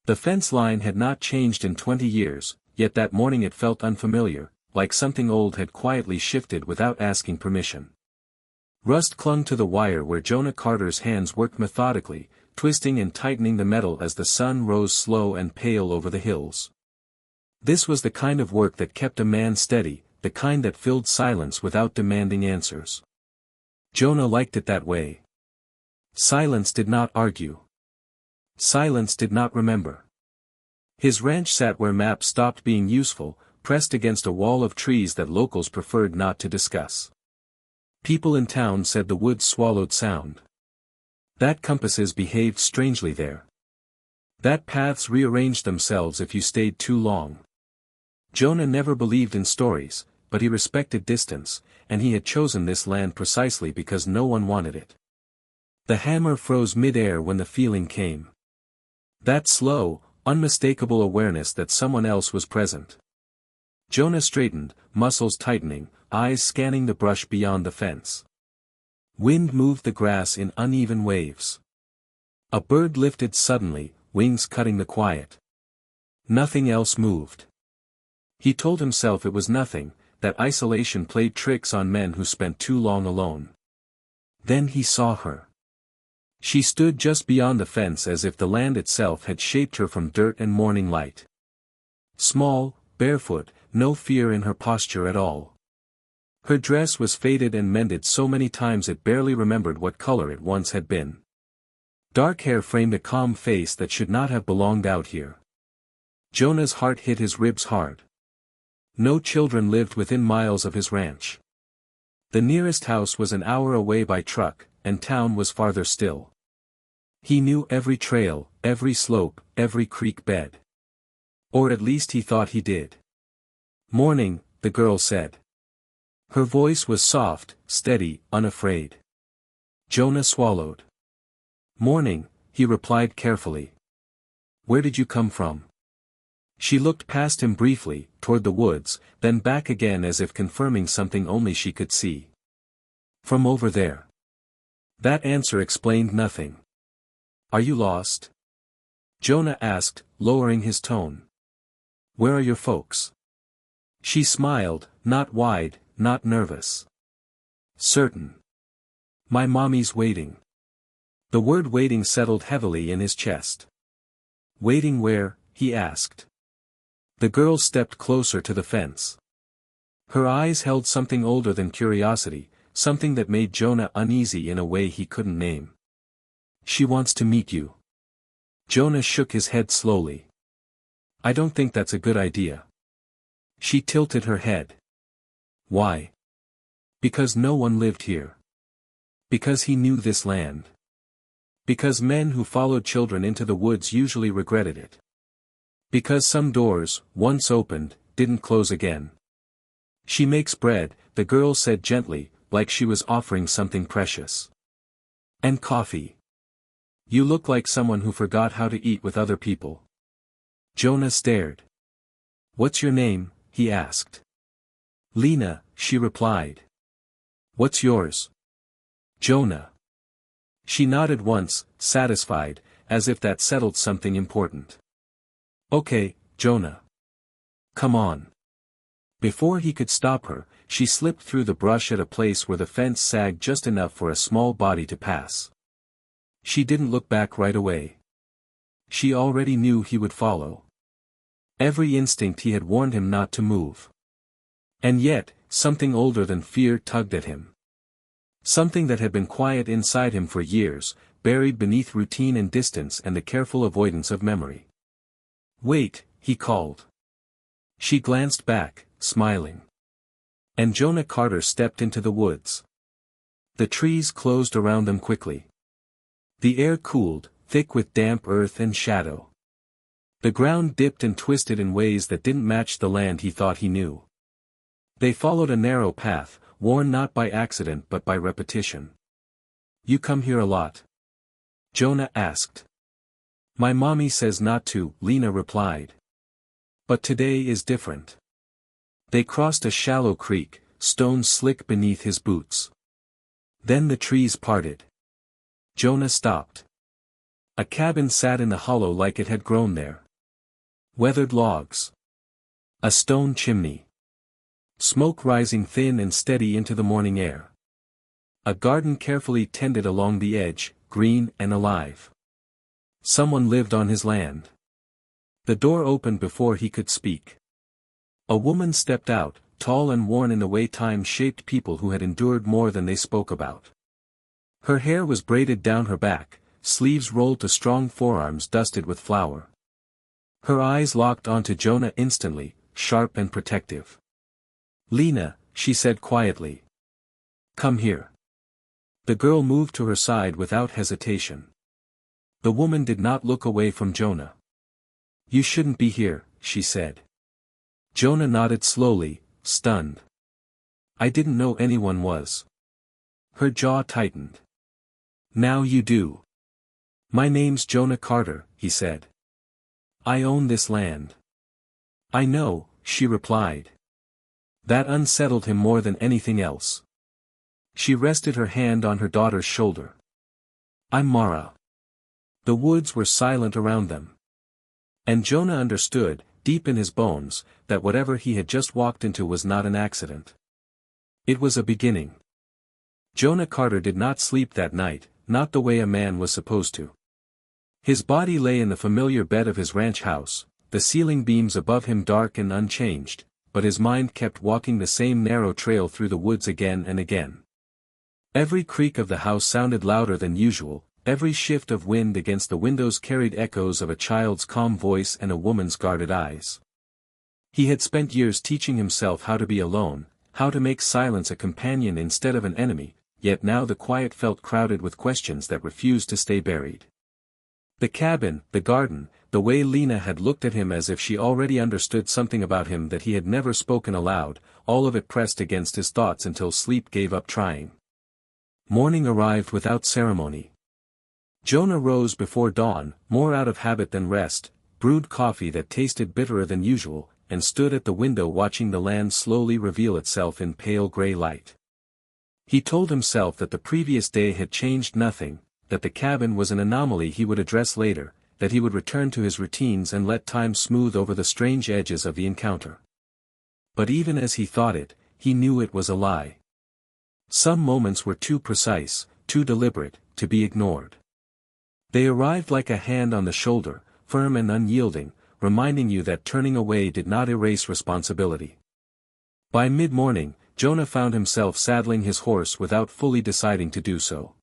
The fence line had not changed in 20 years, yet that morning it felt unfamiliar, like something old had quietly shifted without asking permission. Rust clung to the wire where Jonah Carter's hands worked methodically, twisting and tightening the metal as the sun rose slow and pale over the hills. This was the kind of work that kept a man steady, the kind that filled silence without demanding answers. Jonah liked it that way. Silence did not argue. Silence did not remember. His ranch sat where maps stopped being useful, pressed against a wall of trees that locals preferred not to discuss. People in town said the woods swallowed sound. That compasses behaved strangely there. That paths rearranged themselves if you stayed too long. Jonah never believed in stories, but he respected distance, and he had chosen this land precisely because no one wanted it. The hammer froze mid-air when the feeling came. That slow, unmistakable awareness that someone else was present. Jonah straightened, muscles tightening, eyes scanning the brush beyond the fence. Wind moved the grass in uneven waves. A bird lifted suddenly, wings cutting the quiet. Nothing else moved. He told himself it was nothing, that isolation played tricks on men who spent too long alone. Then he saw her. She stood just beyond the fence as if the land itself had shaped her from dirt and morning light. Small, barefoot, no fear in her posture at all. Her dress was faded and mended so many times it barely remembered what color it once had been. Dark hair framed a calm face that should not have belonged out here. Jonah's heart hit his ribs hard. No children lived within miles of his ranch. The nearest house was an hour away by truck, and town was farther still. He knew every trail, every slope, every creek bed. Or at least he thought he did. "Morning," the girl said. Her voice was soft, steady, unafraid. Jonah swallowed. "Morning," he replied carefully. "Where did you come from?" She looked past him briefly, toward the woods, then back again as if confirming something only she could see. "From over there." That answer explained nothing. "Are you lost?" Jonah asked, lowering his tone. "Where are your folks?" She smiled, not wide, not nervous. "Certain. My mommy's waiting." The word waiting settled heavily in his chest. "Waiting where?" he asked. The girl stepped closer to the fence. Her eyes held something older than curiosity, something that made Jonah uneasy in a way he couldn't name. "She wants to meet you." Jonah shook his head slowly. "I don't think that's a good idea." She tilted her head. "Why?" "Because no one lived here. Because he knew this land. Because men who followed children into the woods usually regretted it. Because some doors, once opened, didn't close again." "She makes bread," the girl said gently, like she was offering something precious. "And coffee. You look like someone who forgot how to eat with other people." Jonah stared. "What's your name?" he asked. "Lena," she replied. "What's yours?" "Jonah." She nodded once, satisfied, as if that settled something important. "Okay, Jonah. Come on." Before he could stop her, she slipped through the brush at a place where the fence sagged just enough for a small body to pass. She didn't look back right away. She already knew he would follow. Every instinct he had warned him not to move. And yet, something older than fear tugged at him. Something that had been quiet inside him for years, buried beneath routine and distance and the careful avoidance of memory. "Wait," he called. She glanced back, smiling. And Jonah Carter stepped into the woods. The trees closed around them quickly. The air cooled, thick with damp earth and shadow. The ground dipped and twisted in ways that didn't match the land he thought he knew. They followed a narrow path, worn not by accident but by repetition. "You come here a lot?" Jonah asked. "My mommy says not to," Lena replied. "But today is different." They crossed a shallow creek, stones slick beneath his boots. Then the trees parted. Jonah stopped. A cabin sat in the hollow like it had grown there. Weathered logs. A stone chimney. Smoke rising thin and steady into the morning air. A garden carefully tended along the edge, green and alive. Someone lived on his land. The door opened before he could speak. A woman stepped out, tall and worn in the way time shaped people who had endured more than they spoke about. Her hair was braided down her back, sleeves rolled to strong forearms dusted with flour. Her eyes locked onto Jonah instantly, sharp and protective. "Lena," she said quietly. "Come here." The girl moved to her side without hesitation. The woman did not look away from Jonah. "You shouldn't be here," she said. Jonah nodded slowly, stunned. "I didn't know anyone was." Her jaw tightened. "Now you do." "My name's Jonah Carter," he said. "I own this land." "I know," she replied. That unsettled him more than anything else. She rested her hand on her daughter's shoulder. "I'm Mara." The woods were silent around them. And Jonah understood, deep in his bones, that whatever he had just walked into was not an accident. It was a beginning. Jonah Carter did not sleep that night, not the way a man was supposed to. His body lay in the familiar bed of his ranch house, the ceiling beams above him dark and unchanged, but his mind kept walking the same narrow trail through the woods again and again. Every creak of the house sounded louder than usual, every shift of wind against the windows carried echoes of a child's calm voice and a woman's guarded eyes. He had spent years teaching himself how to be alone, how to make silence a companion instead of an enemy, yet now the quiet felt crowded with questions that refused to stay buried. The cabin, the garden, the way Lena had looked at him as if she already understood something about him that he had never spoken aloud, all of it pressed against his thoughts until sleep gave up trying. Morning arrived without ceremony. Jonah rose before dawn, more out of habit than rest, brewed coffee that tasted bitterer than usual, and stood at the window watching the land slowly reveal itself in pale gray light. He told himself that the previous day had changed nothing, that the cabin was an anomaly he would address later, that he would return to his routines and let time smooth over the strange edges of the encounter. But even as he thought it, he knew it was a lie. Some moments were too precise, too deliberate, to be ignored. They arrived like a hand on the shoulder, firm and unyielding, reminding you that turning away did not erase responsibility. By mid-morning, Jonah found himself saddling his horse without fully deciding to do so.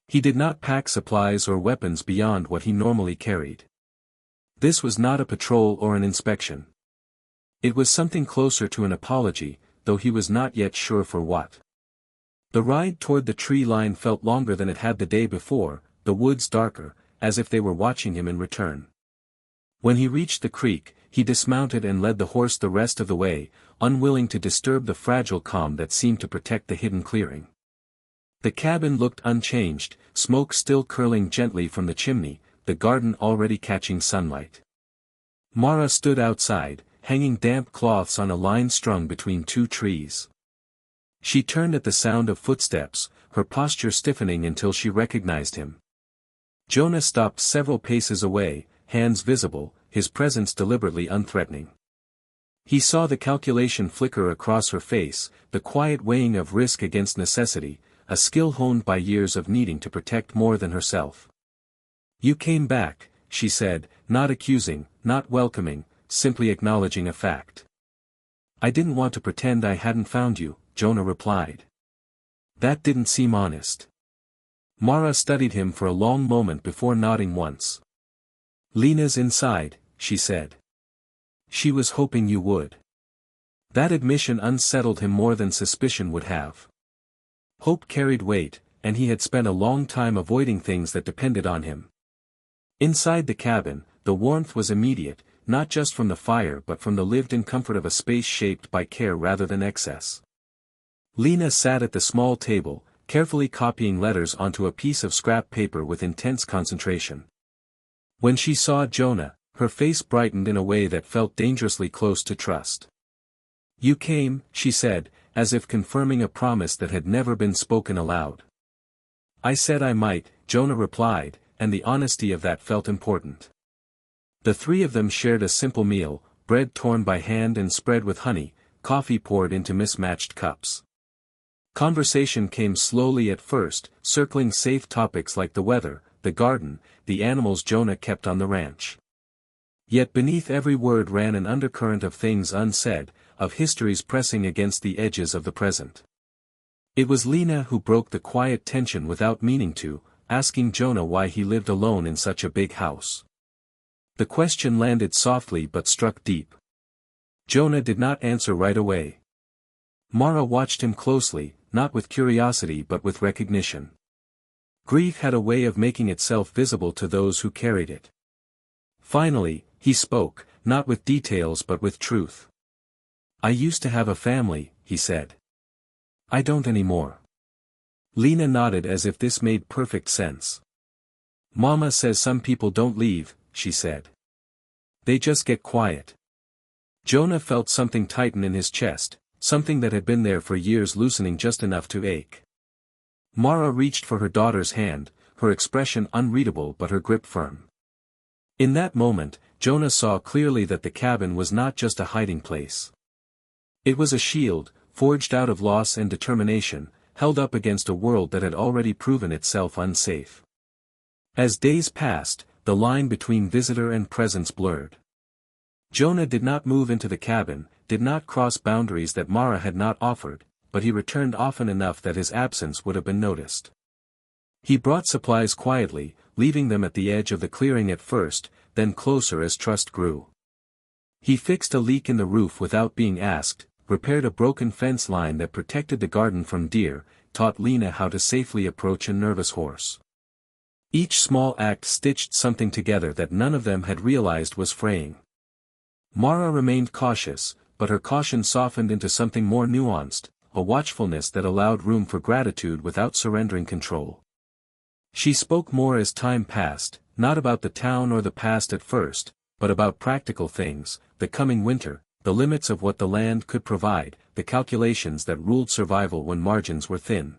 He did not pack supplies or weapons beyond what he normally carried. This was not a patrol or an inspection. It was something closer to an apology, though he was not yet sure for what. The ride toward the tree line felt longer than it had the day before, the woods darker, as if they were watching him in return. When he reached the creek, he dismounted and led the horse the rest of the way, unwilling to disturb the fragile calm that seemed to protect the hidden clearing. The cabin looked unchanged, smoke still curling gently from the chimney, the garden already catching sunlight. Mara stood outside, hanging damp cloths on a line strung between two trees. She turned at the sound of footsteps, her posture stiffening until she recognized him. Jonah stopped several paces away, hands visible, his presence deliberately unthreatening. He saw the calculation flicker across her face, the quiet weighing of risk against necessity, a skill honed by years of needing to protect more than herself. "You came back," she said, not accusing, not welcoming, simply acknowledging a fact. "I didn't want to pretend I hadn't found you," Jonah replied. That didn't seem honest. Mara studied him for a long moment before nodding once. "Lena's inside," she said. "She was hoping you would." That admission unsettled him more than suspicion would have. Hope carried weight, and he had spent a long time avoiding things that depended on him. Inside the cabin, the warmth was immediate, not just from the fire but from the lived-in comfort of a space shaped by care rather than excess. Lena sat at the small table, carefully copying letters onto a piece of scrap paper with intense concentration. When she saw Jonah, her face brightened in a way that felt dangerously close to trust. "You came," she said, as if confirming a promise that had never been spoken aloud. "I said I might," Jonah replied, and the honesty of that felt important. The three of them shared a simple meal, bread torn by hand and spread with honey, coffee poured into mismatched cups. Conversation came slowly at first, circling safe topics like the weather, the garden, the animals Jonah kept on the ranch. Yet beneath every word ran an undercurrent of things unsaid, of histories pressing against the edges of the present. It was Lena who broke the quiet tension without meaning to, asking Jonah why he lived alone in such a big house. The question landed softly but struck deep. Jonah did not answer right away. Mara watched him closely, not with curiosity but with recognition. Grief had a way of making itself visible to those who carried it. Finally, he spoke, not with details but with truth. "I used to have a family," he said. "I don't anymore." Lena nodded as if this made perfect sense. "Mama says some people don't leave," she said. "They just get quiet." Jonah felt something tighten in his chest, something that had been there for years loosening just enough to ache. Mara reached for her daughter's hand, her expression unreadable but her grip firm. In that moment, Jonah saw clearly that the cabin was not just a hiding place. It was a shield, forged out of loss and determination, held up against a world that had already proven itself unsafe. As days passed, the line between visitor and presence blurred. Jonah did not move into the cabin, did not cross boundaries that Mara had not offered, but he returned often enough that his absence would have been noticed. He brought supplies quietly, leaving them at the edge of the clearing at first, then closer as trust grew. He fixed a leak in the roof without being asked, repaired a broken fence line that protected the garden from deer, taught Lena how to safely approach a nervous horse. Each small act stitched something together that none of them had realized was fraying. Mara remained cautious, but her caution softened into something more nuanced, a watchfulness that allowed room for gratitude without surrendering control. She spoke more as time passed, not about the town or the past at first, but about practical things, the coming winter, the limits of what the land could provide, the calculations that ruled survival when margins were thin.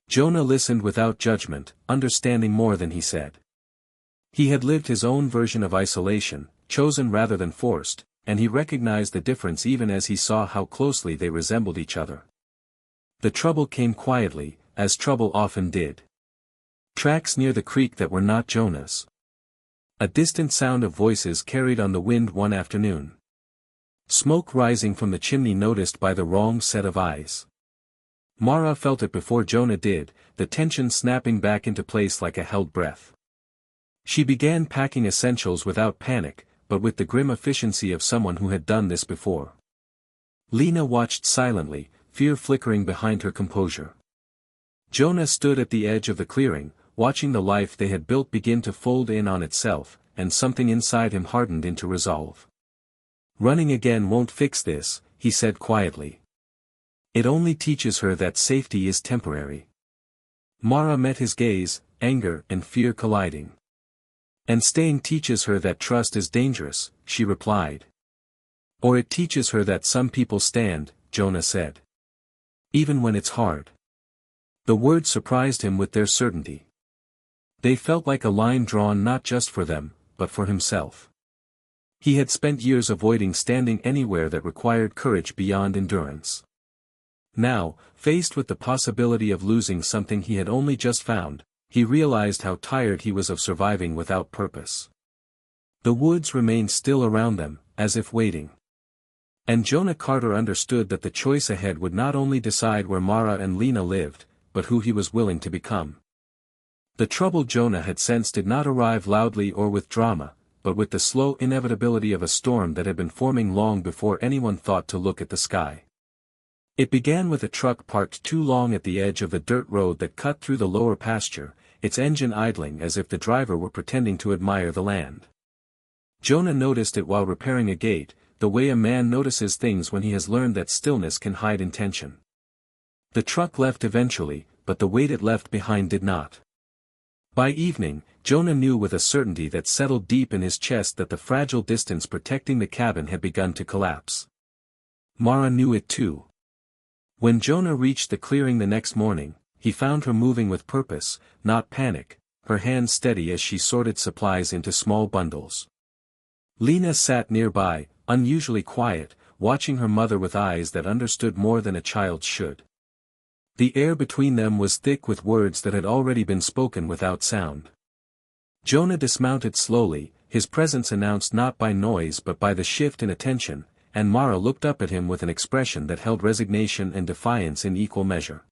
Jonah listened without judgment, understanding more than he said. He had lived his own version of isolation, chosen rather than forced, and he recognized the difference even as he saw how closely they resembled each other. The trouble came quietly, as trouble often did. Tracks near the creek that were not Jonah's. A distant sound of voices carried on the wind one afternoon. Smoke rising from the chimney noticed by the wrong set of eyes. Mara felt it before Jonah did, the tension snapping back into place like a held breath. She began packing essentials without panic, but with the grim efficiency of someone who had done this before. Lena watched silently, fear flickering behind her composure. Jonah stood at the edge of the clearing, watching the life they had built begin to fold in on itself, and something inside him hardened into resolve. "Running again won't fix this," he said quietly. "It only teaches her that safety is temporary." Mara met his gaze, anger and fear colliding. "And staying teaches her that trust is dangerous," she replied. "Or it teaches her that some people stand," Jonah said. "Even when it's hard." The words surprised him with their certainty. They felt like a line drawn not just for them, but for himself. He had spent years avoiding standing anywhere that required courage beyond endurance. Now, faced with the possibility of losing something he had only just found, he realized how tired he was of surviving without purpose. The woods remained still around them, as if waiting. And Jonah Carter understood that the choice ahead would not only decide where Mara and Lena lived, but who he was willing to become. The trouble Jonah had sensed did not arrive loudly or with drama, but with the slow inevitability of a storm that had been forming long before anyone thought to look at the sky. It began with a truck parked too long at the edge of the dirt road that cut through the lower pasture, its engine idling as if the driver were pretending to admire the land. Jonah noticed it while repairing a gate, the way a man notices things when he has learned that stillness can hide intention. The truck left eventually, but the weight it left behind did not. By evening, Jonah knew with a certainty that settled deep in his chest that the fragile distance protecting the cabin had begun to collapse. Mara knew it too. When Jonah reached the clearing the next morning, he found her moving with purpose, not panic, her hand steady as she sorted supplies into small bundles. Lena sat nearby, unusually quiet, watching her mother with eyes that understood more than a child should. The air between them was thick with words that had already been spoken without sound. Jonah dismounted slowly, his presence announced not by noise but by the shift in attention, and Mara looked up at him with an expression that held resignation and defiance in equal measure.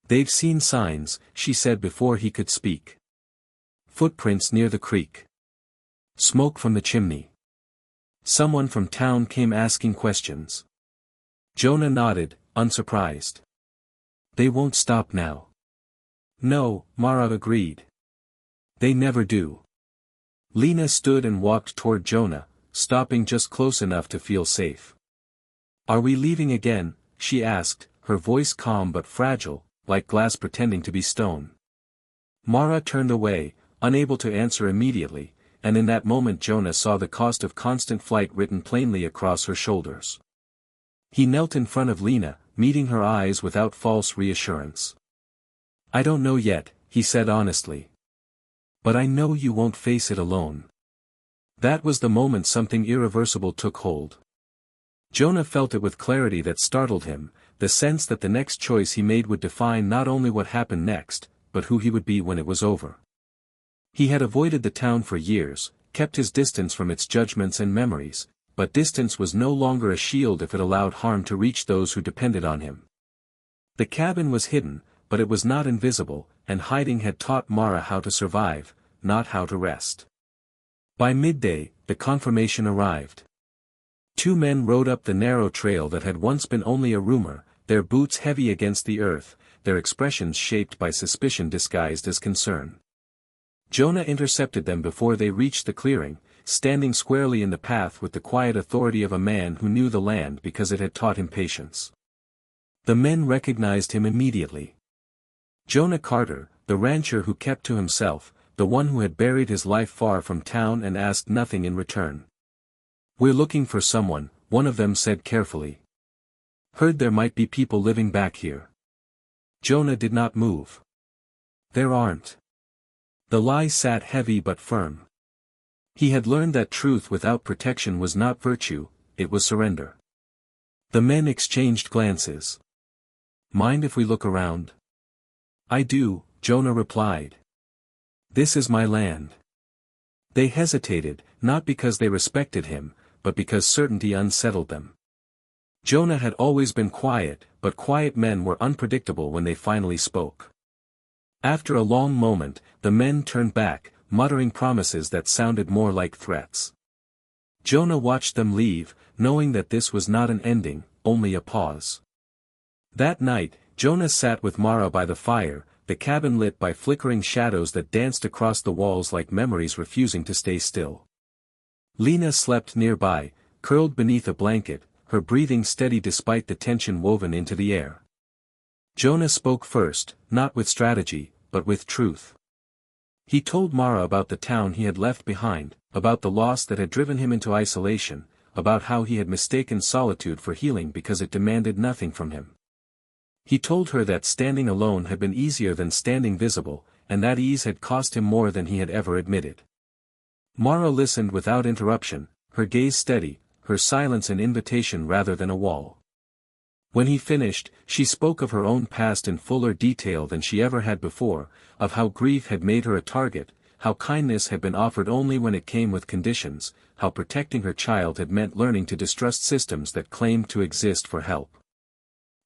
"They've seen signs," she said before he could speak. "Footprints near the creek. Smoke from the chimney. Someone from town came asking questions." Jonah nodded, unsurprised. "They won't stop now." "No," Mara agreed. "They never do." Lena stood and walked toward Jonah, stopping just close enough to feel safe. "Are we leaving again?" she asked, her voice calm but fragile, like glass pretending to be stone. Mara turned away, unable to answer immediately, and in that moment Jonah saw the cost of constant flight written plainly across her shoulders. He knelt in front of Lena, meeting her eyes without false reassurance. "I don't know yet," he said honestly. "But I know you won't face it alone." That was the moment something irreversible took hold. Jonah felt it with clarity that startled him, the sense that the next choice he made would define not only what happened next, but who he would be when it was over. He had avoided the town for years, kept his distance from its judgments and memories, but distance was no longer a shield if it allowed harm to reach those who depended on him. The cabin was hidden, but it was not invisible, and hiding had taught Mara how to survive, not how to rest. By midday, the confirmation arrived. 2 men rode up the narrow trail that had once been only a rumor, their boots heavy against the earth, their expressions shaped by suspicion disguised as concern. Jonah intercepted them before they reached the clearing, standing squarely in the path with the quiet authority of a man who knew the land because it had taught him patience. The men recognized him immediately. Jonah Carter, the rancher who kept to himself, the one who had buried his life far from town and asked nothing in return. "We're looking for someone," one of them said carefully. "Heard there might be people living back here." Jonah did not move. "There aren't." The lie sat heavy but firm. He had learned that truth without protection was not virtue, it was surrender. The men exchanged glances. "Mind if we look around?" "I do," Jonah replied. "This is my land." They hesitated, not because they respected him, but because certainty unsettled them. Jonah had always been quiet, but quiet men were unpredictable when they finally spoke. After a long moment, the men turned back, muttering promises that sounded more like threats. Jonah watched them leave, knowing that this was not an ending, only a pause. That night, Jonah sat with Mara by the fire, the cabin lit by flickering shadows that danced across the walls like memories refusing to stay still. Lena slept nearby, curled beneath a blanket, her breathing steady despite the tension woven into the air. Jonah spoke first, not with strategy, but with truth. He told Mara about the town he had left behind, about the loss that had driven him into isolation, about how he had mistaken solitude for healing because it demanded nothing from him. He told her that standing alone had been easier than standing visible, and that ease had cost him more than he had ever admitted. Mara listened without interruption, her gaze steady, her silence an invitation rather than a wall. When he finished, she spoke of her own past in fuller detail than she ever had before, of how grief had made her a target, how kindness had been offered only when it came with conditions, how protecting her child had meant learning to distrust systems that claimed to exist for help.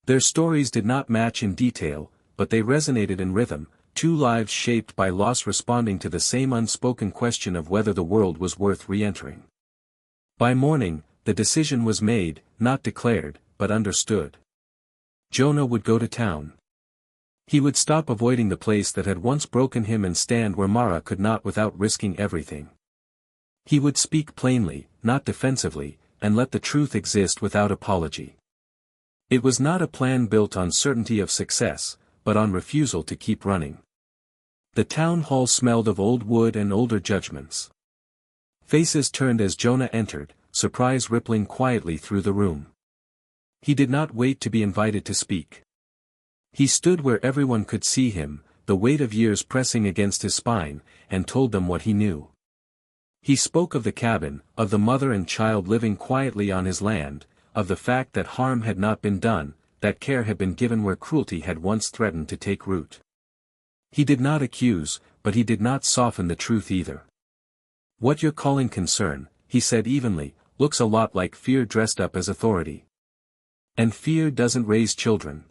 Their stories did not match in detail, but they resonated in rhythm, 2 lives shaped by loss responding to the same unspoken question of whether the world was worth re-entering. By morning, the decision was made, not declared, but understood. Jonah would go to town. He would stop avoiding the place that had once broken him and stand where Mara could not without risking everything. He would speak plainly, not defensively, and let the truth exist without apology. It was not a plan built on certainty of success, but on refusal to keep running. The town hall smelled of old wood and older judgments. Faces turned as Jonah entered, surprise rippling quietly through the room. He did not wait to be invited to speak. He stood where everyone could see him, the weight of years pressing against his spine, and told them what he knew. He spoke of the cabin, of the mother and child living quietly on his land, of the fact that harm had not been done, that care had been given where cruelty had once threatened to take root. He did not accuse, but he did not soften the truth either. "What you're calling concern," he said evenly, "looks a lot like fear dressed up as authority. And fear doesn't raise children.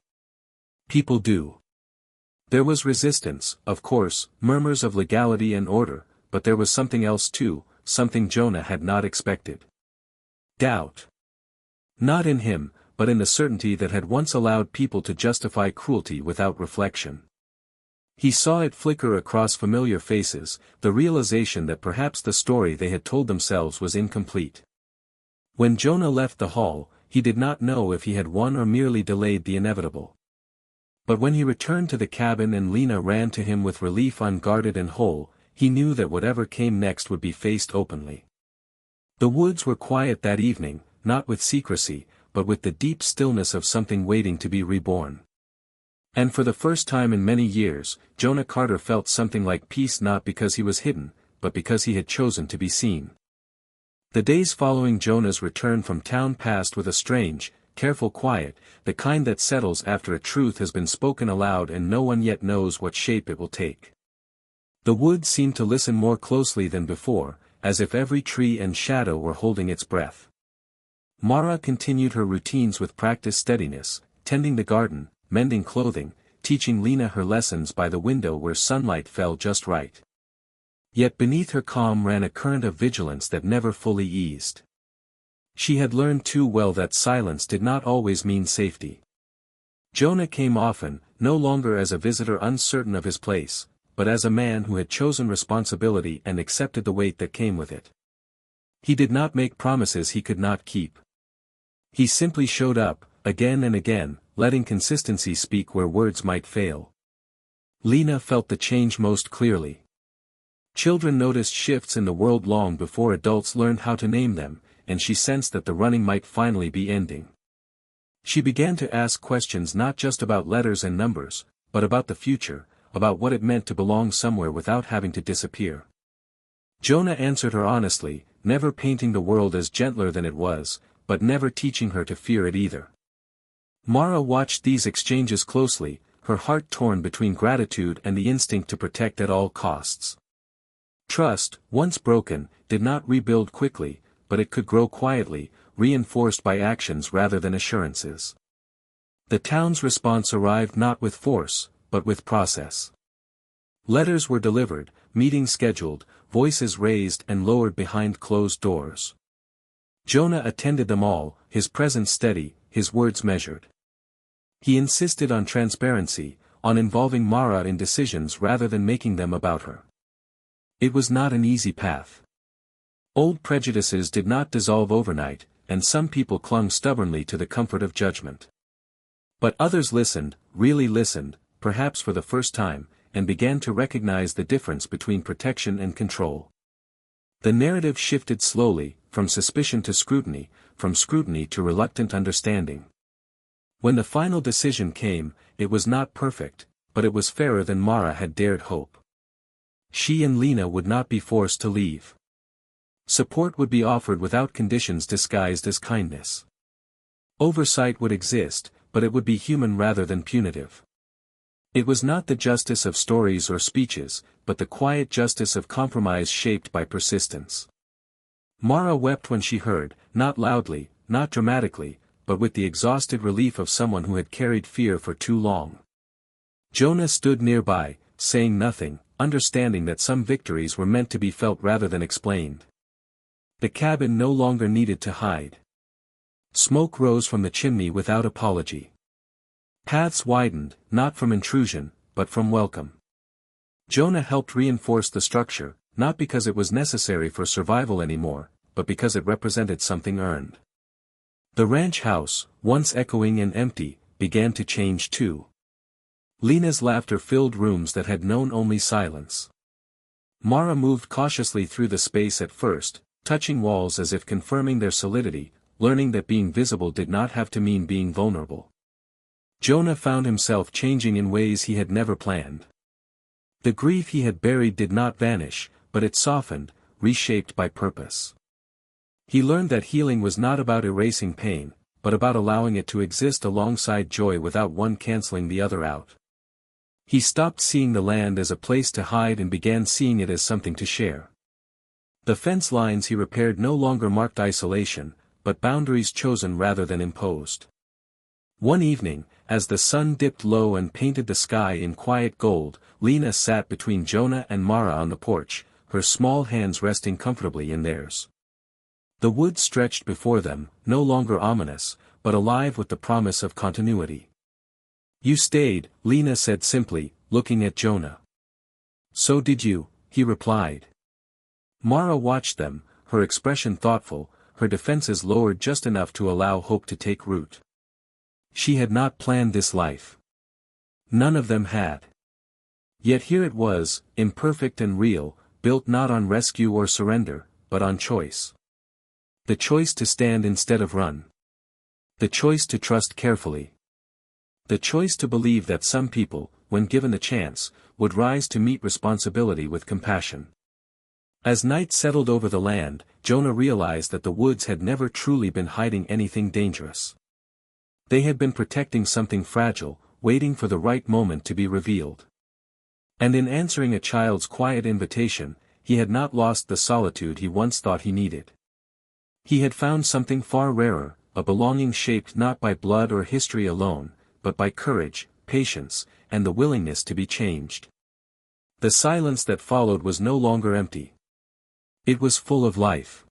People do." There was resistance, of course, murmurs of legality and order, but there was something else too, something Jonah had not expected. Doubt. Not in him, but in the certainty that had once allowed people to justify cruelty without reflection. He saw it flicker across familiar faces, the realization that perhaps the story they had told themselves was incomplete. When Jonah left the hall, he did not know if he had won or merely delayed the inevitable. But when he returned to the cabin and Lena ran to him with relief unguarded and whole, he knew that whatever came next would be faced openly. The woods were quiet that evening, not with secrecy, but with the deep stillness of something waiting to be reborn. And for the first time in many years, Jonah Carter felt something like peace, not because he was hidden, but because he had chosen to be seen. The days following Jonah's return from town passed with a strange, careful quiet, the kind that settles after a truth has been spoken aloud and no one yet knows what shape it will take. The woods seemed to listen more closely than before, as if every tree and shadow were holding its breath. Mara continued her routines with practiced steadiness, tending the garden, mending clothing, teaching Lena her lessons by the window where sunlight fell just right. Yet beneath her calm ran a current of vigilance that never fully eased. She had learned too well that silence did not always mean safety. Jonah came often, no longer as a visitor uncertain of his place, but as a man who had chosen responsibility and accepted the weight that came with it. He did not make promises he could not keep. He simply showed up, again and again, letting consistency speak where words might fail. Lena felt the change most clearly. Children noticed shifts in the world long before adults learned how to name them, and she sensed that the running might finally be ending. She began to ask questions not just about letters and numbers, but about the future, about what it meant to belong somewhere without having to disappear. Jonah answered her honestly, never painting the world as gentler than it was, but never teaching her to fear it either. Mara watched these exchanges closely, her heart torn between gratitude and the instinct to protect at all costs. Trust, once broken, did not rebuild quickly, but it could grow quietly, reinforced by actions rather than assurances. The town's response arrived not with force, but with process. Letters were delivered, meetings scheduled, voices raised and lowered behind closed doors. Jonah attended them all, his presence steady, his words measured. He insisted on transparency, on involving Mara in decisions rather than making them about her. It was not an easy path. Old prejudices did not dissolve overnight, and some people clung stubbornly to the comfort of judgment. But others listened, really listened, perhaps for the first time, and began to recognize the difference between protection and control. The narrative shifted slowly, from suspicion to scrutiny, from scrutiny to reluctant understanding. When the final decision came, it was not perfect, but it was fairer than Mara had dared hope. She and Lena would not be forced to leave. Support would be offered without conditions disguised as kindness. Oversight would exist, but it would be human rather than punitive. It was not the justice of stories or speeches, but the quiet justice of compromise shaped by persistence. Mara wept when she heard, not loudly, not dramatically, but with the exhausted relief of someone who had carried fear for too long. Jonah stood nearby, saying nothing, understanding that some victories were meant to be felt rather than explained. The cabin no longer needed to hide. Smoke rose from the chimney without apology. Paths widened, not from intrusion, but from welcome. Jonah helped reinforce the structure, not because it was necessary for survival anymore, but because it represented something earned. The ranch house, once echoing and empty, began to change too. Lena's laughter filled rooms that had known only silence. Mara moved cautiously through the space at first, touching walls as if confirming their solidity, learning that being visible did not have to mean being vulnerable. Jonah found himself changing in ways he had never planned. The grief he had buried did not vanish, but it softened, reshaped by purpose. He learned that healing was not about erasing pain, but about allowing it to exist alongside joy without one canceling the other out. He stopped seeing the land as a place to hide and began seeing it as something to share. The fence lines he repaired no longer marked isolation, but boundaries chosen rather than imposed. One evening, as the sun dipped low and painted the sky in quiet gold, Lena sat between Jonah and Mara on the porch, her small hands resting comfortably in theirs. The woods stretched before them, no longer ominous, but alive with the promise of continuity. "You stayed," Lena said simply, looking at Jonah. "So did you," he replied. Mara watched them, her expression thoughtful, her defenses lowered just enough to allow hope to take root. She had not planned this life. None of them had. Yet here it was, imperfect and real, built not on rescue or surrender, but on choice. The choice to stand instead of run. The choice to trust carefully. The choice to believe that some people, when given the chance, would rise to meet responsibility with compassion. As night settled over the land, Jonah realized that the woods had never truly been hiding anything dangerous. They had been protecting something fragile, waiting for the right moment to be revealed. And in answering a child's quiet invitation, he had not lost the solitude he once thought he needed. He had found something far rarer, a belonging shaped not by blood or history alone, but by courage, patience, and the willingness to be changed. The silence that followed was no longer empty. It was full of life.